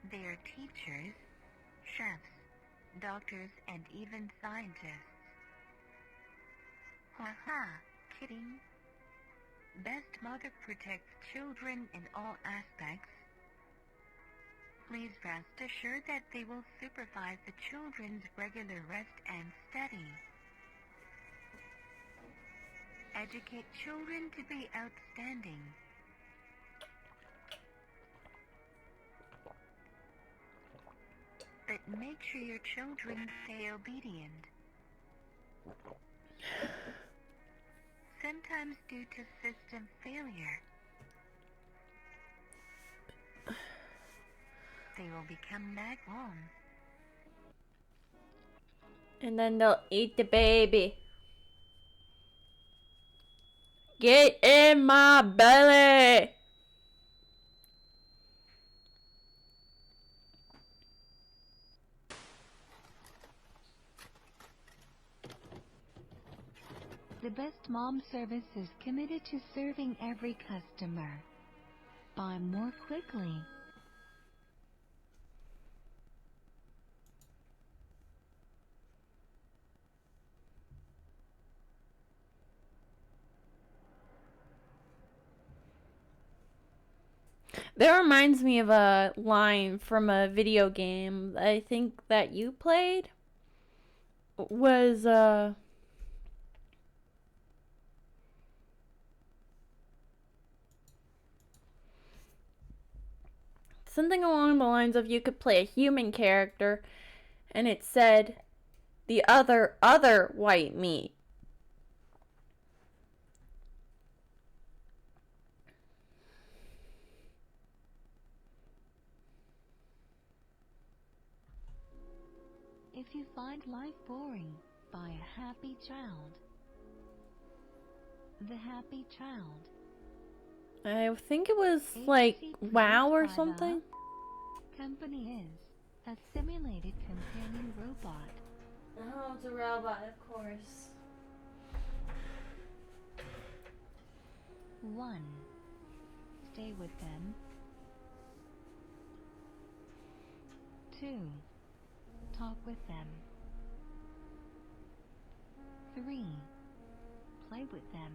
C: They are teachers, chefs, doctors, and even scientists. Haha, kidding. Best mother protects children in all aspects. Please rest assured that they will supervise the children's regular rest and study. Educate children to be outstanding. But make sure your children stay obedient. Sometimes due to system failure, they will become nagwom.
A: And then they'll eat the baby. Get in my belly!
C: The Best Mom service is committed to serving every customer. Buy more quickly.
A: That reminds me of a line from a video game I think that you played. Was, something along the lines of you could play a human character, and it said, the other white meat.
C: If you find life boring, buy a happy child. The Happy Child.
A: I think it was like WoW or something.
C: Company is a simulated companion robot.
A: Oh, it's a robot, of course.
C: 1. Stay with them. 2. Talk with them. 3. Play with them.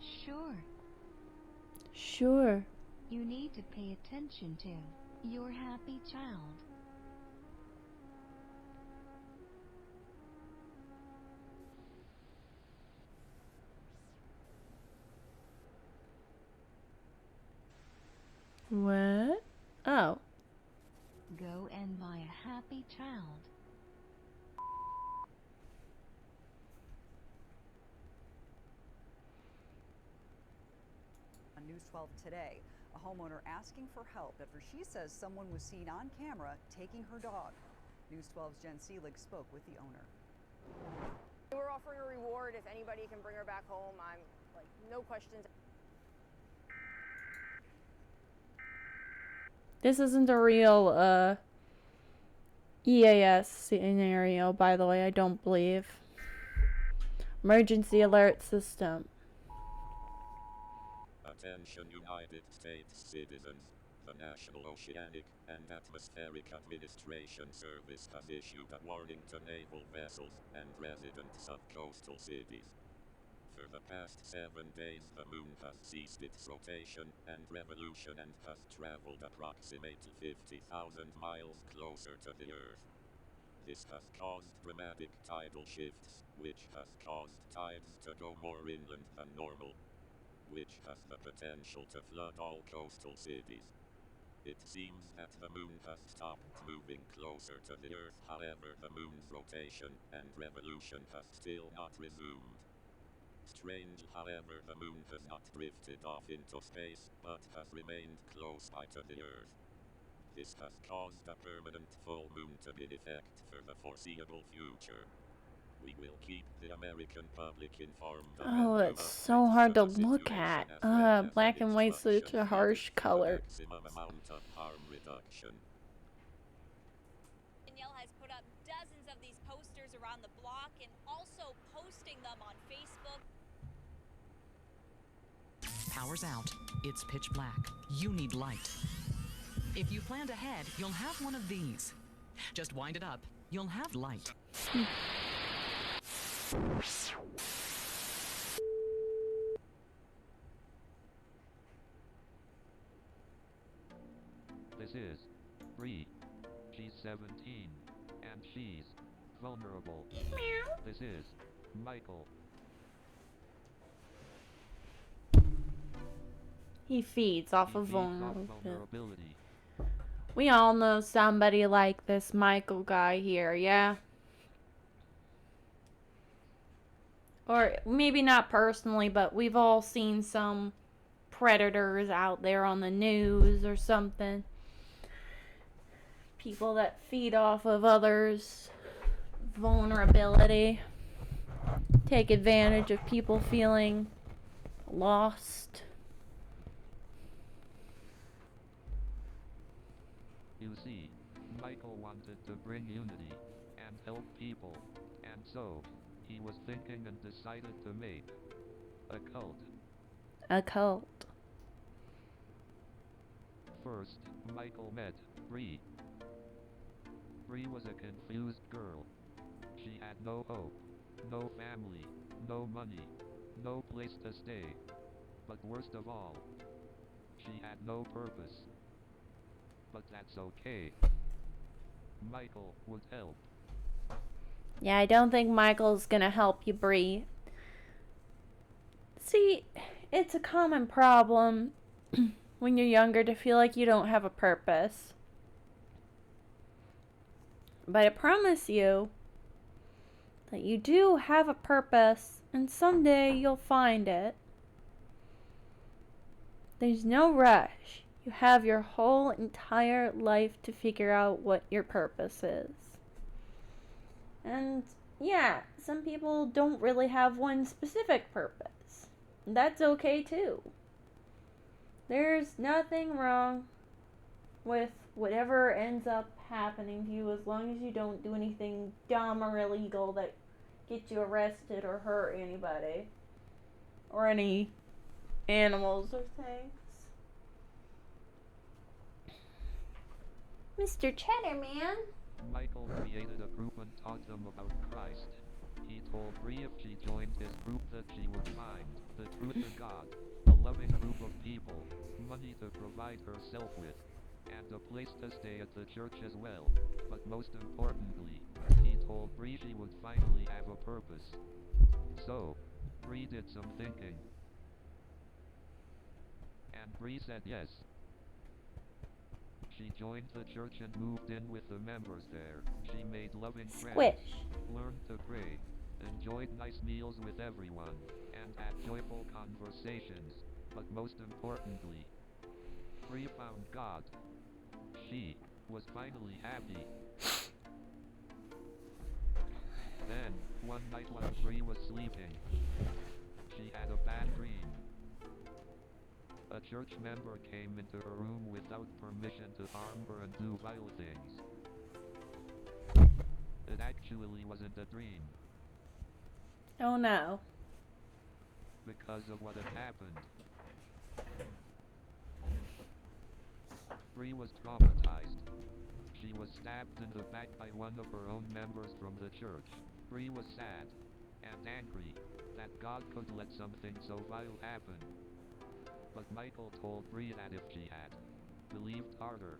C: Sure,
A: Sure.
C: you need to pay attention to your happy child.
A: What? Oh.
C: Go and buy a happy child.
D: On News 12 today, a homeowner asking for help after she says someone was seen on camera taking her dog. News 12's Jen Seelig spoke with the owner.
E: We're offering a reward if anybody can bring her back home. I'm like, no questions.
A: This isn't a real, EAS scenario, by the way, I don't believe. Emergency alert system.
F: Attention United States citizens. The National Oceanic and Atmospheric Administration Service has issued a warning to naval vessels and residents of coastal cities. For the past 7 days, the moon has ceased its rotation and revolution and has traveled approximately 50,000 miles closer to the Earth. This has caused dramatic tidal shifts, which has caused tides to go more inland than normal, which has the potential to flood all coastal cities. It seems that the moon has stopped moving closer to the Earth, however the moon's rotation and revolution has still not resumed. Strange, however, the moon has not drifted off into space, but has remained close by to the Earth. This has caused a permanent full moon to be in effect for the foreseeable future. We will keep the American public informed of
A: Oh,
F: any new
A: it's so
F: updates
A: hard to
F: the
A: look
F: situation
A: at.
F: as well as
A: Black
F: any
A: and white's such
F: instructions
A: a
F: needed
A: harsh
F: for the
A: color.
F: maximum amount of harm reduction.
G: Danielle has put up dozens of these posters around the block and also posting them on Facebook.
H: Power's out. It's pitch black. You need light. If you planned ahead, you'll have one of these. Just wind it up. You'll have light.
I: This is Bree. She's 17, and she's vulnerable. This is Michael.
A: He feeds off
I: He
A: of
I: feeds off
A: vulnerability.
I: vulnerability.
A: We all know somebody like this Michael guy here, yeah? Or maybe not personally, but we've all seen some predators out there on the news or something. People that feed off of others' vulnerability. Take advantage of people feeling lost.
I: You see, Michael wanted to bring unity and help people, and so he was thinking and decided to make a cult.
A: A cult.
I: First, Michael met Bree. Bree was a confused girl. She had no hope, no family, no money, no place to stay. But worst of all, she had no purpose. But that's okay. Michael would help.
A: Yeah, I don't think Michael's gonna help you, Bree. See, it's a common problem when you're younger to feel like you don't have a purpose. But I promise you that you do have a purpose, and someday you'll find it. There's no rush. You have your whole entire life to figure out what your purpose is. And yeah, some people don't really have one specific purpose. That's okay too. There's nothing wrong with whatever ends up happening to you as long as you don't do anything dumb or illegal that gets you arrested or hurt anybody. Or any animals or things. Mr. Cheddarman.
I: Michael created a group and taught them about Christ. He told Bree if she joined his group that she would find the truth of God, a loving group of people, money to provide herself with, and a place to stay at the church as well. But most importantly, he told Bree she would finally have a purpose. So, Bree did some thinking. And Bree said yes. She joined the church and moved in with the members there. She made loving friends,
A: Squish.
I: learned to pray, enjoyed nice meals with everyone, and had joyful conversations. But most importantly, Bree found God. She was finally happy. Then, one night while Bree was sleeping, she had a bad dream. A church member came into her room without permission to harm her and do vile things. It actually wasn't a dream.
A: Oh no.
I: Because of what had happened. Bree was traumatized. She was stabbed in the back by one of her own members from the church. Bree was sad and angry that God could let something so vile happen. But Michael told Bree that if she had believed harder,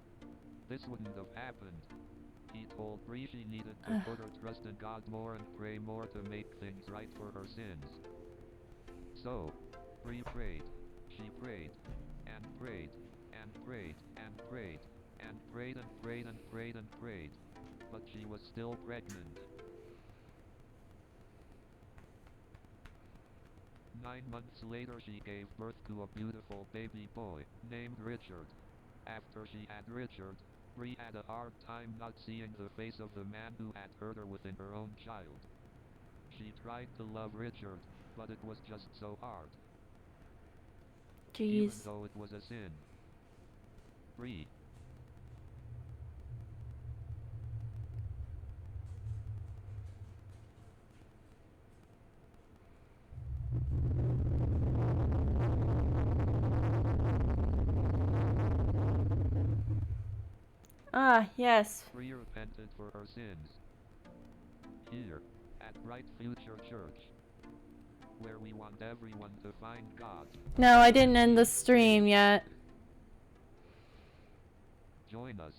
I: this wouldn't have happened. He told Bree she needed to put her trust in God more and pray more to make things right for her sins. So, Bree prayed. She prayed, and prayed, and prayed, and prayed, and prayed and prayed and prayed and prayed. But she was still pregnant. 9 months later she gave birth to a beautiful baby boy, named Richard. After she had Richard, Bree had a hard time not seeing the face of the man who had hurt her within her own child. She tried to love Richard, but it was just so hard.
A: Jeez.
I: Even though it was a sin. Bree.
A: Ah, yes.
I: Bree repented for her sins. Here, at Bright Future Church, where we want everyone to find God.
A: No, I didn't end the stream yet.
I: Join us.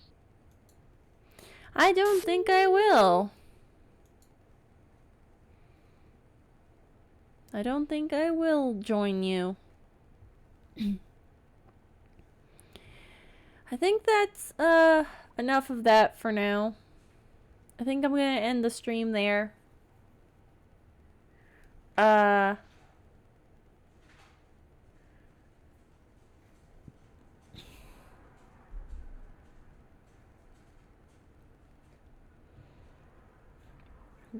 A: I don't think I will. I don't think I will join you. I think that's enough of that for now. I think I'm gonna end the stream there.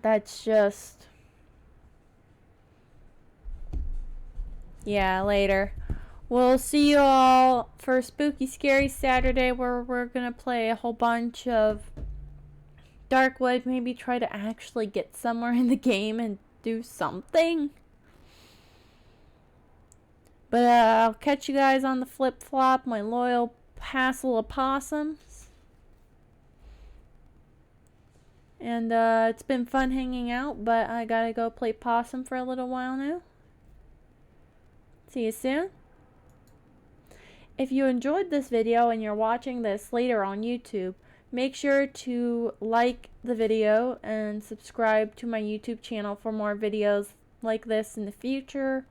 A: That's just... Yeah, later. We'll see you all for Spooky Scary Saturday, where we're gonna play a whole bunch of Darkwood. Maybe try to actually get somewhere in the game and do something. But I'll catch you guys on the flip-flop, my loyal hassle of possums. And it's been fun hanging out, but I gotta go play possum for a little while now. See you soon. If you enjoyed this video and you're watching this later on YouTube, make sure to like the video and subscribe to my YouTube channel for more videos like this in the future.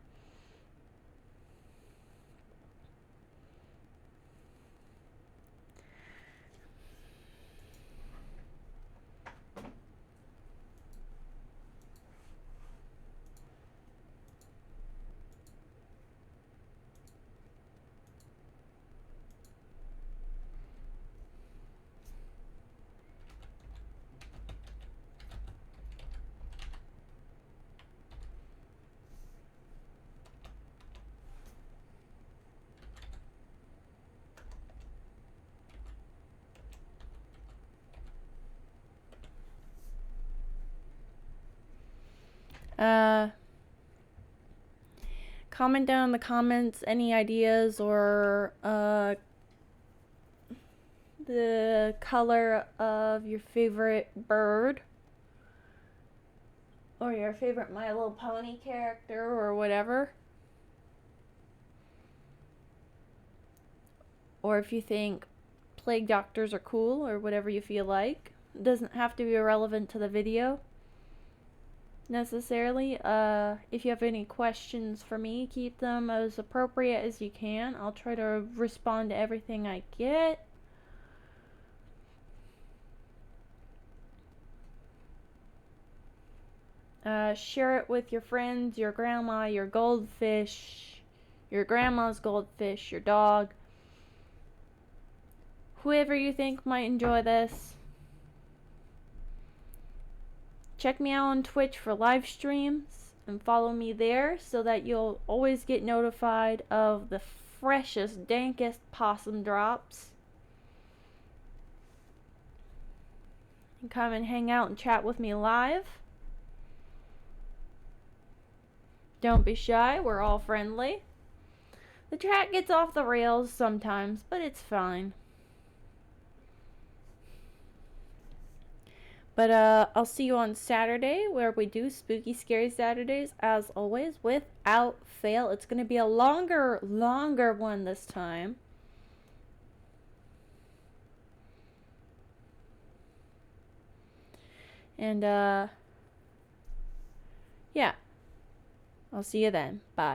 A: Comment down in the comments any ideas or the color of your favorite bird or your favorite My Little Pony character or whatever. Or if you think plague doctors are cool or whatever you feel like. It doesn't have to be relevant to the video necessarily. If you have any questions for me, keep them as appropriate as you can. I'll try to respond to everything I get. Share it with your friends, your grandma, your goldfish, your grandma's goldfish, your dog, whoever you think might enjoy this. Check me out on Twitch for live streams and follow me there so that you'll always get notified of the freshest, dankest possum drops. And come and hang out and chat with me live. Don't be shy, we're all friendly. The chat gets off the rails sometimes, but it's fine. But I'll see you on Saturday where we do Spooky Scary Saturdays as always without fail. It's going to be a longer one this time. And yeah. I'll see you then. Bye.